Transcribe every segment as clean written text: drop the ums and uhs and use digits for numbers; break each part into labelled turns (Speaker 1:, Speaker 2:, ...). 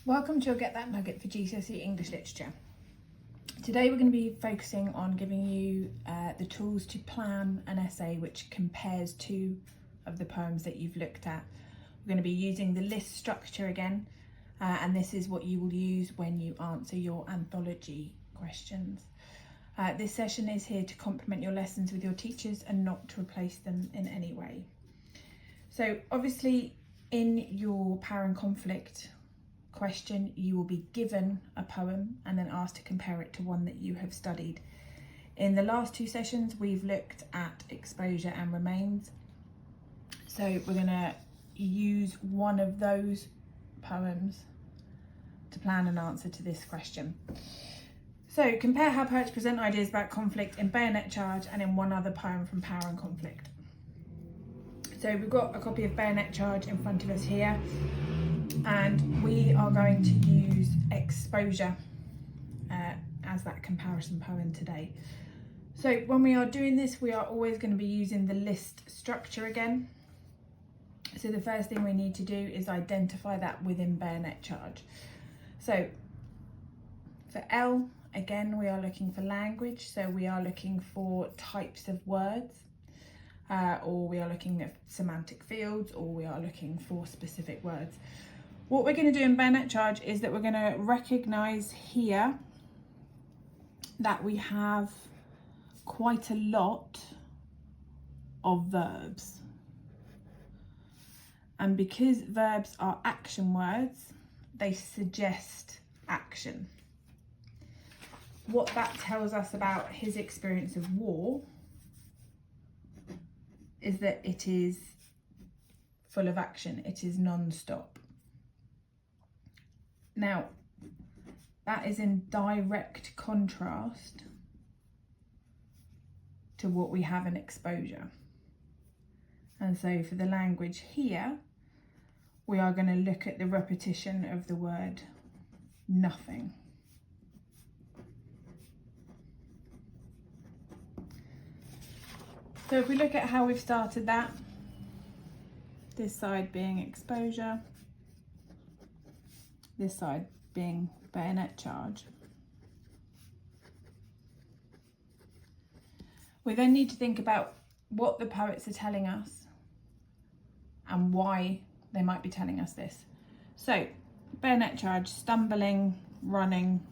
Speaker 1: Welcome to your Get That Nugget for GCSE English Literature. Today we're going to be focusing on giving you the tools to plan an essay which compares two of the poems that you've looked at. We're going to be using the list structure again, and this is what you will use when you answer your anthology questions. This session is here to complement your lessons with your teachers and not to replace them in any way. So obviously in your power and conflict question, you will be given a poem and then asked to compare it to one that you have studied. In the last two sessions, we've looked at Exposure and Remains. So we're going to use one of those poems to plan an answer to this question. So compare how poets present ideas about conflict in Bayonet Charge and in one other poem from Power and Conflict. So we've got a copy of Bayonet Charge in front of us here, and we are going to use Exposure as that comparison poem today. So when we are doing this, we are always going to be using the list structure again. So the first thing we need to do is identify that within Bayonet Charge. So for L, again, we are looking for language. So we are looking for types of words, or we are looking at semantic fields, or we are looking for specific words. What we're going to do in Bayonet Charge is that we're going to recognise here that we have quite a lot of verbs. And because verbs are action words, they suggest action. What that tells us about his experience of war is that it is full of action, it is non-stop. Now, that is in direct contrast to what we have in Exposure. And so for the language here, we are going to look at the repetition of the word nothing. So if we look at how we've started that, this side being Exposure, this side being Bayonet Charge. We then need to think about what the poets are telling us and why they might be telling us this. So, Bayonet Charge, stumbling, running,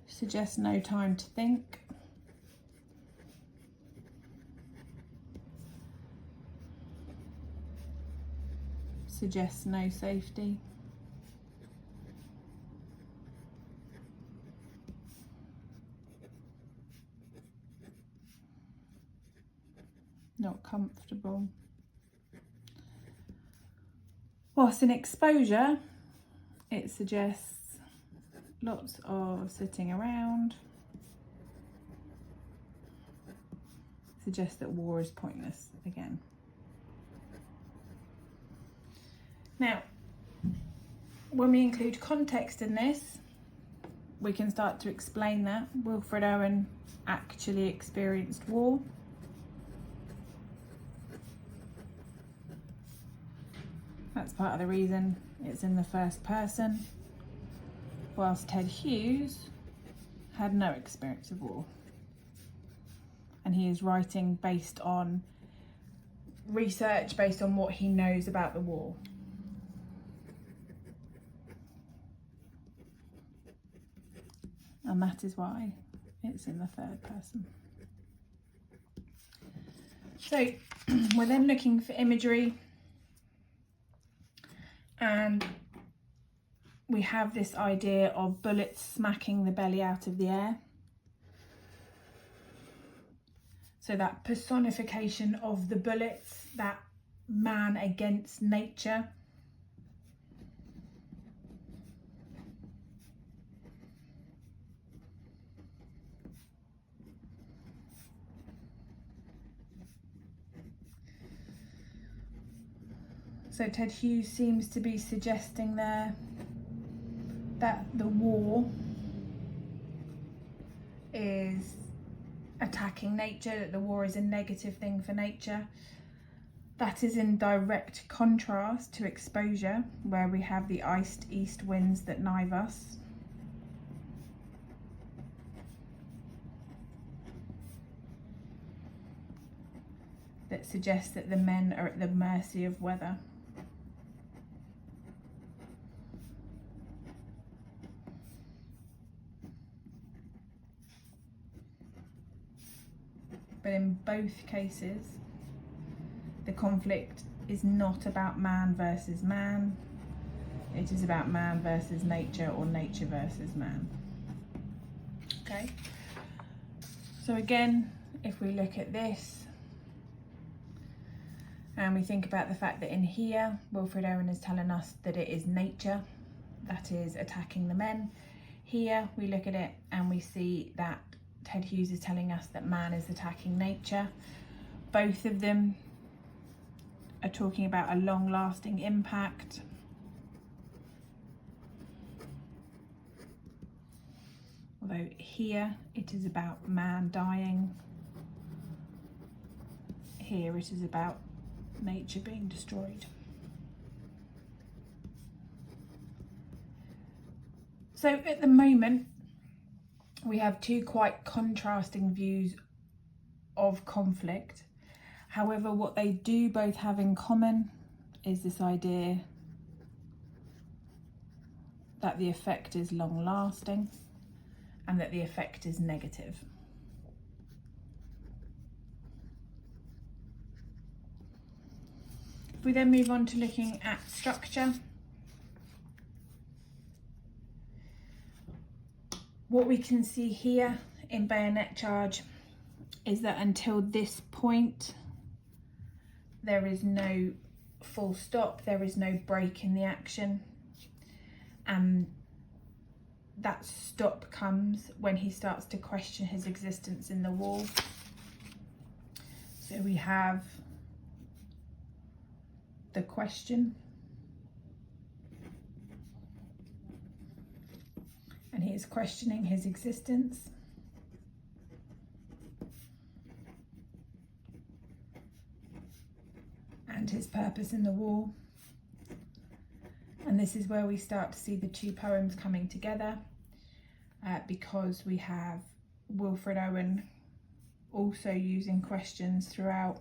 Speaker 1: suggests no time to think. Suggests no safety. Not comfortable. Whilst in Exposure, it suggests lots of sitting around. Suggests that war is pointless again. Now, when we include context in this, we can start to explain that. Wilfred Owen actually experienced war. That's part of the reason it's in the first person, whilst Ted Hughes had no experience of war. And he is writing based on research, based on what he knows about the war. And that is why it's in the third person. So we're then looking for imagery, and we have this idea of bullets smacking the belly out of the air. So that personification of the bullets, that man against nature. So Ted Hughes seems to be suggesting there that the war is attacking nature, that the war is a negative thing for nature. That is in direct contrast to exposure, where we have the iced east winds that knife us. That suggests that the men are at the mercy of weather. But in both cases, the conflict is not about man versus man. It is about man versus nature, or nature versus man. Okay. So again, if we look at this and we think about the fact that in here, Wilfred Owen is telling us that it is nature that is attacking the men. Here we look at it and we see that Ted Hughes is telling us that man is attacking nature. Both of them are talking about a long-lasting impact. Although here it is about man dying. Here it is about nature being destroyed. So at the moment, we have two quite contrasting views of conflict. However, what they do both have in common is this idea that the effect is long lasting and that the effect is negative. If we then move on to looking at structure, what we can see here in Bayonet Charge is that until this point, there is no full stop, there is no break in the action. And that stop comes when he starts to question his existence in the wall. So we have the question, and he is questioning his existence. And his purpose in the wall. And this is where we start to see the two poems coming together, because we have Wilfred Owen also using questions throughout.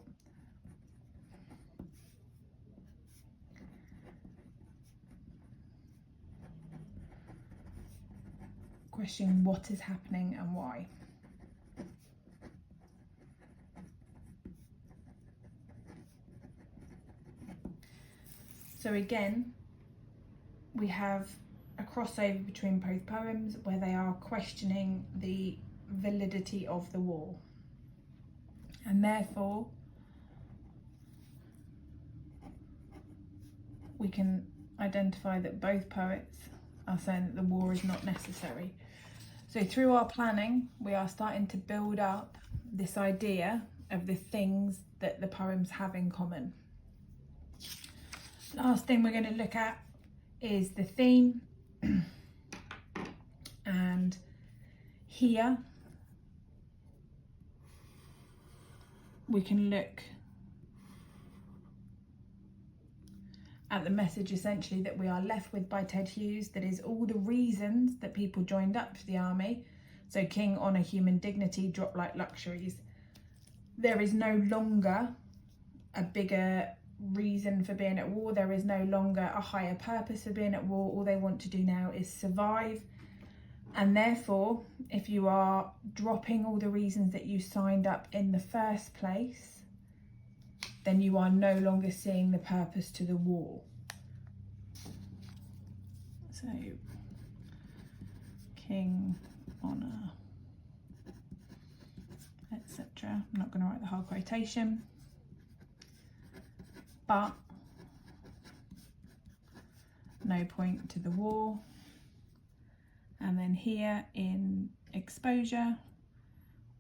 Speaker 1: Questioning what is happening and why. So again, we have a crossover between both poems where they are questioning the validity of the war. And therefore, we can identify that both poets are saying that the war is not necessary. So through our planning, we are starting to build up this idea of the things that the poems have in common. Last thing we're going to look at is the theme. And here we can look at the message essentially that we are left with by Ted Hughes, that is all the reasons that people joined up to the army. So king, honour, human dignity, drop like luxuries. There is no longer a bigger reason for being at war. There is no longer a higher purpose for being at war. All they want to do now is survive. And therefore, if you are dropping all the reasons that you signed up in the first place, then you are no longer seeing the purpose to the war. So, king, honour, etc. I'm not going to write the whole quotation. But no point to the war. And then here in exposure,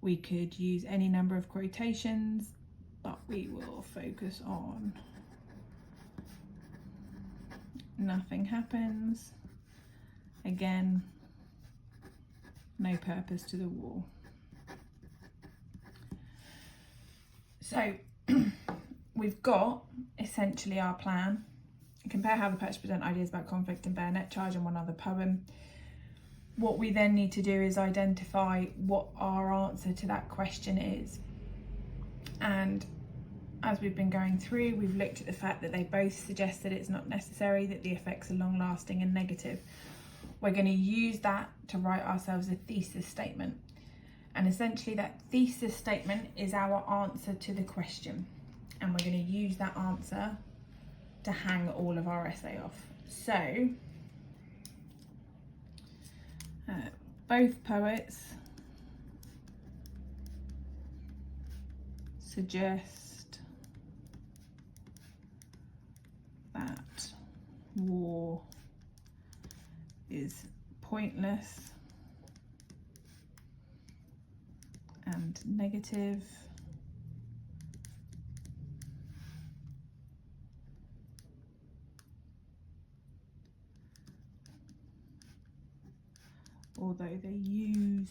Speaker 1: we could use any number of quotations, but we will focus on nothing happens. Again, no purpose to the war. we've got essentially our plan. Compare how the poets present ideas about conflict in Bayonet Charge and one other poem. What we then need to do is identify what our answer to that question is. And as we've been going through, we've looked at the fact that they both suggest that it's not necessary, that the effects are long-lasting and negative. We're going to use that to write ourselves a thesis statement. And essentially that thesis statement is our answer to the question. And we're going to use that answer to hang all of our essay off. So, both poets suggest that war is pointless and negative, although they use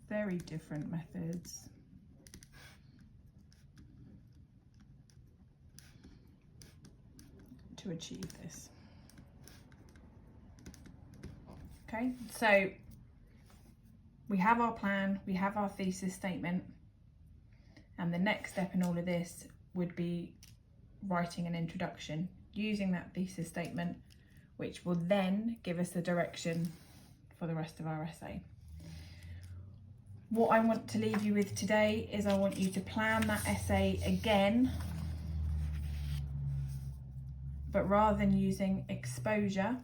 Speaker 1: very different methods to achieve this. Okay, so we have our plan, we have our thesis statement, and the next step in all of this would be writing an introduction using that thesis statement, which will then give us the direction for the rest of our essay. What I want to leave you with today is I want you to plan that essay again, but rather than using exposure,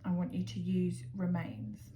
Speaker 1: I want you to use remains.